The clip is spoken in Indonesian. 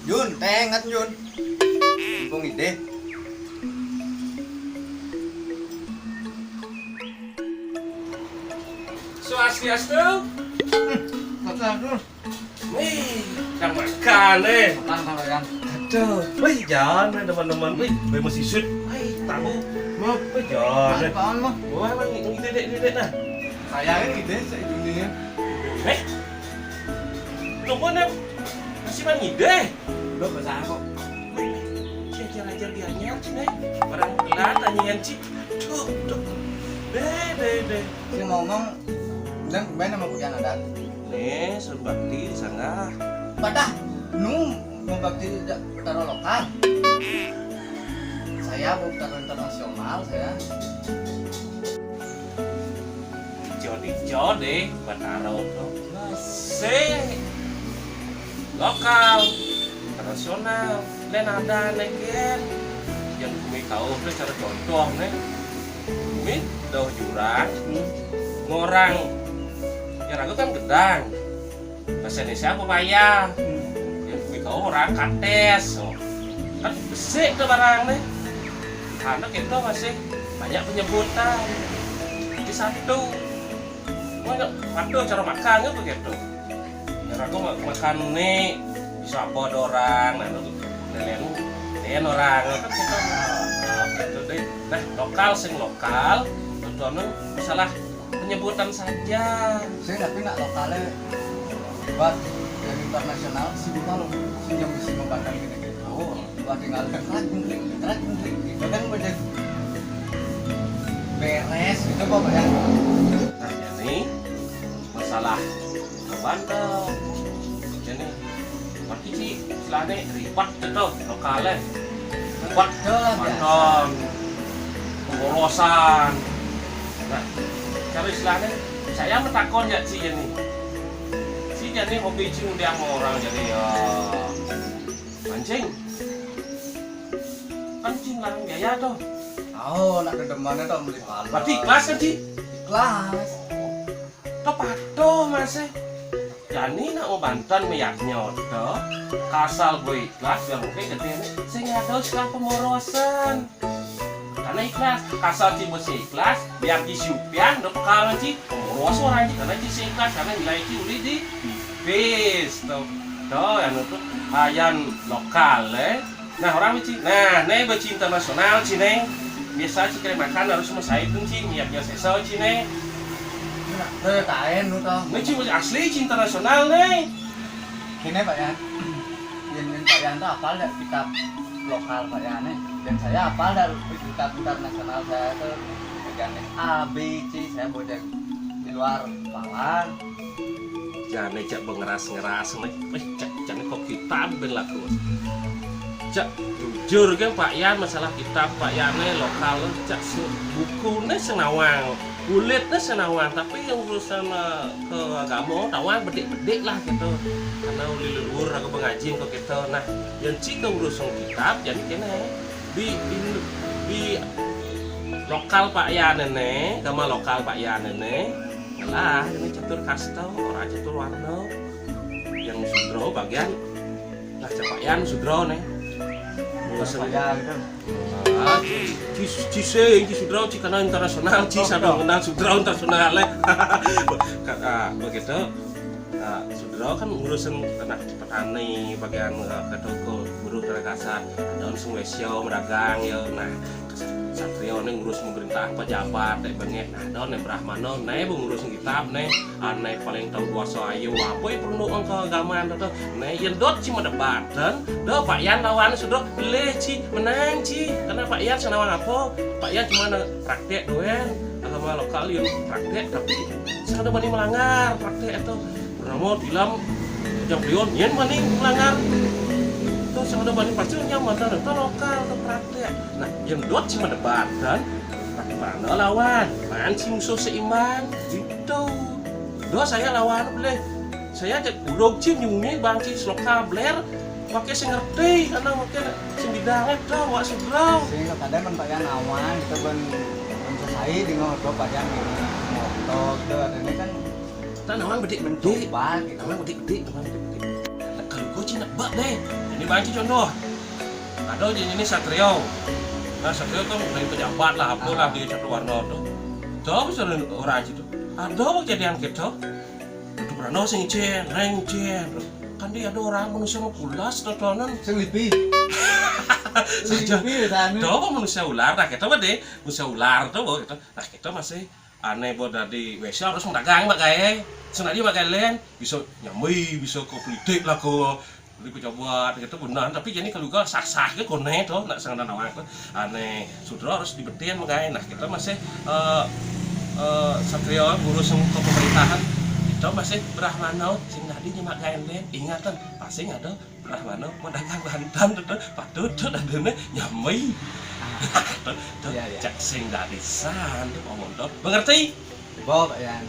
Yun, tengat yun. Kung ide. Swastiastu. Satu. Wih, yang makan Makan kalau yang. Aduh, wih jangan teman-teman, wih masih sud, wih tahu, mau, wih jangan. Apaan mah? Wah, emang ini dedek nah. Sayangnya gitu saya dunia. Tunggu nih, masih mana ide? Udah bersama kok. Wih, ajar dia nyat nih, orang pelan tanyain cik, tuh, deh. Si ngomong dan main sama punya adat. Nih, serbakti di sana. Badah, mau bakti utara lokal. Saya mau utara internasional saya. Dijo deh, Batara untuk masih lokal, internasional, dan ada negen yang kami tahu itu cara contoh nih, kami tahu jurang, ngorang, yang aku kan gedang, bahasa Indonesia pepaya, yang kami tahu orang kates, kan besi tuh barang nih, karena kita masih banyak penyebutan di satu. Waduh, cara makannya begitu. Cara aku makan nih bisa apa orang, nenek orang, kan kita gitu deh. Nah, lokal sing lokal, tentunya masalah penyebutan saja. Saya tapi nak lokalnya buat yang internasional sih kalau sih yang bisa membakar gitu. Buat tinggal kerat mungkin, itu kan udah beres itu pokoknya. Nah, ini masalah bandel. Jadi, berarti sih istilahnya ribet itu lokalnya. Ribet, bandel, pemborosan. Nah, cara istilahnya saya metakon ya sih ini. Si jadi hobi cing dia sama orang jadi mancing. Mancing larang biaya tuh. Oh, nak dedemannya tuh beli palu. Berarti ikhlas kan sih? Ikhlas. Tepato masih jadi nak mau bantuan meyaknya tuh kasal gue ikhlas biar mungkin jadi saya ada sekarang pemborosan karena ikhlas kasal cium bersih ikhlas biar disupian udah pekalan sih pemboros orang sih karena sih ikhlas karena nilai sih udah di bis tuh yang untuk ayan lokal nah orang sih nah nih beci internasional sih neng biasa sih kira makan harus selesai tuh sih niatnya selesai sih neng. Tain lu tau. Ini cuma asli cinta nasional nih. Ini Pak Yan. Yang Pak Yan tuh hafal dari kitab lokal Pak Yan. Dan saya hafal dari kitab internasional saya tuh bagian A, B, C. Saya bocek di luar kepala. Jangan cak bengeras-ngeras nih. Jangan kok kitab ben laku. Cak jujur kan Pak Yan masalah kitab Pak Yan lokal cak bukunya senawang. Kulitnya senawang, tapi yang urusan ke agama, tawang bedek-bedek lah gitu. Karena uli leluhur aku pengajian kok gitu. Nah, yang jika urusan kitab, jadi kena di lokal Pak Yan ini, gama lokal Pak Yan ini, lah ini catur kasto, orang catur warna, yang sudro bagian, lah Pak Yan sudro nih. Pak Yan itu. Ci sudrah ci karena internasional ci sadang kenal sudrah internasional begitu sudrah kan ngurusin tanah petani bagian kedoko buruh terakasan daun sungwesyo medagang ya nah satrio nih ngurus pemerintah pejabat banget nah daun nih brahmano nih ngurusin kitab nih aneh paling tahu kuasa ayu apa yang perlu ke agama tuh nih yang dot ci mendebatan do Pak Yan lawan sudah beli ci menang ci karena Pak Yan senawang apa Pak Yan cuma praktek doen agama lokal yang praktek tapi sekarang bani melanggar praktek itu bernama dalam yang beliau nyen bani melanggar itu sekarang bani pasti nyaman dan itu lokal itu praktek nah yang dot cuma debatan tapi mana lawan mancing musuh seimbang gitu do saya lawan boleh saya udah cium nyungnya bangci lokal Blair pakai sing ngerti karena mungkin sing bidangnya tuh wak sudrah Sehingga kadang kan Pak Yan awan kita ben Hai di ngotot Pak Yan ini ngotot tuh ini kan Kita namanya bedik mencoba gitu. namanya bedik kalau gue cina bak deh ini banci contoh ada di ini Satrio. Nah Satrio tuh dari pejabat lah apa lah di satu warna tuh coba bisa orang situ ada kejadian gitu itu pernah sing jen kan dia ada orang manusia mau pulas tontonan Sing lebih saja sana. coba manusia ular nah kita mah deh manusia ular tuh gitu nah kita masih aneh buat dari WC harus mendagang pakai sengaja pakai len bisa nyambi bisa kau politik lah kau di pejabat gitu benar tapi jadi kalau juga sah ke kone tuh nak sangat nawang tuh aneh sudah harus dibetin makanya nah kita masih Satrio ngurus ke pemerintahan kita masih Brahmano sing tadi nyemak kain len ingatan pasti ada Brahmano mendagang bantan tuh patut tuh dan dene nyambi tuh Iya, iya. cek sing dadisan tuh ngomong tuh mengerti Bawa Pak Yan.